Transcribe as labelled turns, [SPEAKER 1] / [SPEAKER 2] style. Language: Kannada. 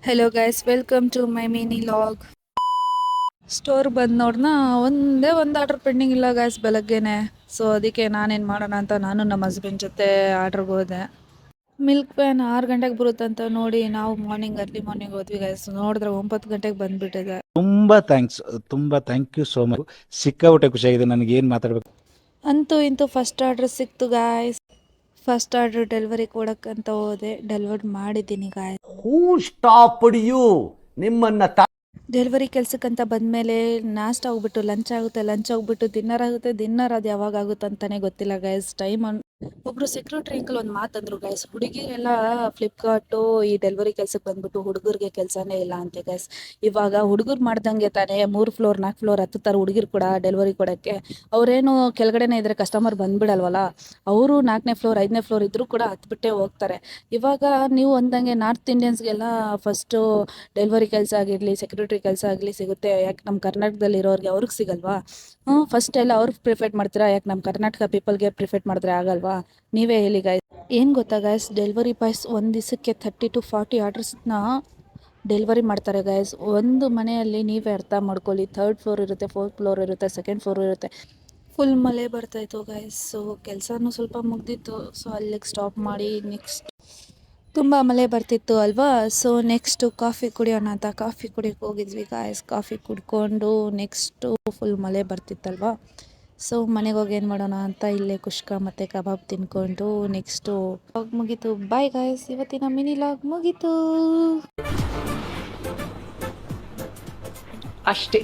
[SPEAKER 1] Hello guys, welcome to my mini vlog. Store ಬಂದು ನೋಡ್ನ ಒಂದೇ ಒಂದು ಆರ್ಡ್ರ್ ಪೆಂಡಿಂಗ್ ಇಲ್ಲ ಗೈಸ್ ಬೆಳಗ್ಗೆನೆ. ಸೊ ಅದಕ್ಕೆ ನಾನೇನು ಮಾಡೋಣ ಅಂತ ನಾನು ನಮ್ಮ ಹಸ್ಬೆಂಡ್ ಜೊತೆ ಆರ್ಡ್ರಿಗೆ ಹೋದೆ. ಮಿಲ್ಕ್ ವ್ಯಾನ್ 6 ಗಂಟೆಗೆ ಬರುತ್ತಂತ ನೋಡಿ ನಾವು ಅರ್ಲಿ ಮಾರ್ನಿಂಗ್ ಹೋದ್ವಿ ಗೈಸ್. ನೋಡಿದ್ರೆ 9 ಗಂಟೆಗೆ ಬಂದ್ಬಿಟ್ಟಿದೆ.
[SPEAKER 2] ತುಂಬಾ ಥ್ಯಾಂಕ್ಸ್, ತುಂಬಾ ಥ್ಯಾಂಕ್ ಯು ಸೋ ಮಚ್. ಸಿಕ್ಕಾಪಟ್ಟೆ ಖುಷಿಯಾಗಿದೆ. ನನಗೆ ಏನು ಮಾತಾಡಬೇಕು.
[SPEAKER 1] ಅಂತೂ ಇಂತೂ ಫಸ್ಟ್ ಆರ್ಡ್ರ್ ಸಿಕ್ತು ಗಾಯ್ಸ್. ಫಸ್ಟ್ ಆರ್ಡ್ರ್ ಡೆಲಿವರಿ ಕೊಡಕ್ಕಂತ ಹೋದೆ. ಡೆಲಿವರಿ ಮಾಡಿದ್ದೀನಿ ಗಾಯ್ಸ್.
[SPEAKER 3] ಹೂ ಸ್ಟಾಪ್ಡ್ ಯು ನಿಮ್ಮನ್ನ
[SPEAKER 1] ಡೆಲಿವರಿ ಕೆಲ್ಸಕ್ಕಂತ ಬಂದಮೇಲೆ ನಾಷ್ಟ ಹೋಗ್ಬಿಟ್ಟು ಲಂಚ್ ಆಗುತ್ತೆ, ಲಂಚ್ ಹೋಗ್ಬಿಟ್ಟು ಡಿನ್ನರ್ ಆಗುತ್ತೆ, ಡಿನ್ನರ್ ಅದು ಯಾವಾಗ ಆಗುತ್ತೆ ಅಂತಾನೆ ಗೊತ್ತಿಲ್ಲ ಗೈಸ್. ಒಬ್ರು ಸೆಕ್ಯೂರಿಟಿ ಅಂಕಲ್ ಒಂದು ಮಾತಂದ್ರು ಗೈಸ್, ಹುಡುಗಿರೆಲ್ಲ ಫ್ಲಿಪ್ಕಾರ್ಟು ಈ ಡೆಲಿವರಿ ಕೆಲ್ಸಕ್ಕೆ ಬಂದ್ಬಿಟ್ಟು ಹುಡುಗರಿಗೆ ಕೆಲಸನೇ ಇಲ್ಲ ಅಂತೆ ಗೈಸ್. ಇವಾಗ ಹುಡುಗರು ಮಾಡ್ದಂಗೆ ತಾನೇ 3 ಫ್ಲೋರ್ 4 ಫ್ಲೋರ್ ಹತ್ತುತ್ತಾರೆ ಹುಡುಗಿರು ಕೂಡ ಡೆಲಿವರಿ ಕೊಡೋಕ್ಕೆ. ಅವರೇನು ಕೆಳಗಡೆನೇ ಇದ್ರೆ ಕಸ್ಟಮರ್ ಬಂದ್ಬಿಡಲ್ವಲ್ಲ, ಅವರು 4ನೇ ಫ್ಲೋರ್ 5ನೇ ಫ್ಲೋರ್ ಇದ್ರೂ ಕೂಡ ಹತ್ಬಿಟ್ಟೆ ಹೋಗ್ತಾರೆ. ಇವಾಗ ನೀವು ಅಂದಂಗೆ ನಾರ್ತ್ ಇಂಡಿಯನ್ಸ್ಗೆಲ್ಲ ಫಸ್ಟು ಡೆಲಿವರಿ ಕೆಲಸ ಆಗಿರಲಿ, ಸೆಕ್ಯೂರಿಟಿ ಕೆಲಸ ಆಗಲಿ ಸಿಗುತ್ತೆ. ಯಾಕೆ ನಮ್ಮ ಕರ್ನಾಟಕದಲ್ಲಿ ಇರೋರಿಗೆ ಅವ್ರಿಗೆ ಸಿಗಲ್ವಾ? ಫಸ್ಟ್ ಎಲ್ಲ ಅವ್ರಿಗೆ ಪ್ರಿಫೇಟ್ ಮಾಡ್ತೀರಾ, ಯಾಕೆ ನಮ್ಮ ಕರ್ನಾಟಕ ಪೀಪಲ್ಗೆ ಪ್ರಿಫೇಟ್ ಮಾಡಿದ್ರೆ ಆಗಲ್ವಾ? ನೀವೇ ಹೇಳಿ ಗಾಯ್ಸ್. ಏನು ಗೊತ್ತಾ ಗಾಯ್ಸ್, ಡೆಲಿವರಿ ಬಾಯ್ಸ್ ಒಂದು ದಿವಸಕ್ಕೆ 30 to 40 ಆರ್ಡರ್ಸ್ನ ಡೆಲಿವರಿ ಮಾಡ್ತಾರೆ ಗಾಯ್ಸ್. ಒಂದು ಮನೆಯಲ್ಲಿ ನೀವೇ ಅರ್ಥ ಮಾಡ್ಕೊಳ್ಳಿ, 3rd ಫ್ಲೋರ್ ಇರುತ್ತೆ, 4th ಫ್ಲೋರ್ ಇರುತ್ತೆ, 2nd ಫ್ಲೋರ್ ಇರುತ್ತೆ. ಫುಲ್ ಮಳೆ ಬರ್ತಾಯಿತ್ತು ಗಾಯ್ಸ್. ಸೊ ಕೆಲಸನೂ ಸ್ವಲ್ಪ ಮುಗ್ದಿತ್ತು. ಸೊ ಅಲ್ಲಿಗೆ ಸ್ಟಾಪ್ ಮಾಡಿ ನೆಕ್ಸ್ಟ್ ತುಂಬ ಮಳೆ ಬರ್ತಿತ್ತು ಅಲ್ವಾ. ಸೊ ನೆಕ್ಸ್ಟು ಕಾಫಿ ಕುಡಿಯೋಣ ಅಂತ ಕಾಫಿ ಕುಡಿಯೋಕೆ ಹೋಗಿದ್ವಿ ಗಾಯ್ಸ್. ಕಾಫಿ ಕುಡ್ಕೊಂಡು ನೆಕ್ಸ್ಟು ಫುಲ್ ಮಳೆ ಬರ್ತಿತ್ತಲ್ವಾ. ಸೊ ಮನೆಗೆ ಹೋಗಿ ಏನು ಮಾಡೋಣ ಅಂತ ಇಲ್ಲೇ ಕುಷ್ಕ ಮತ್ತು ಕಬಾಬ್ ತಿನ್ಕೊಂಡು ನೆಕ್ಸ್ಟು ಲಾಗ್ ಮುಗೀತು. ಬಾಯ್ ಗಾಯ್ಸ್, ಇವತ್ತಿನ ಮಿನಿ ಲಾಗ್ ಮುಗೀತು
[SPEAKER 3] ಅಷ್ಟೇ.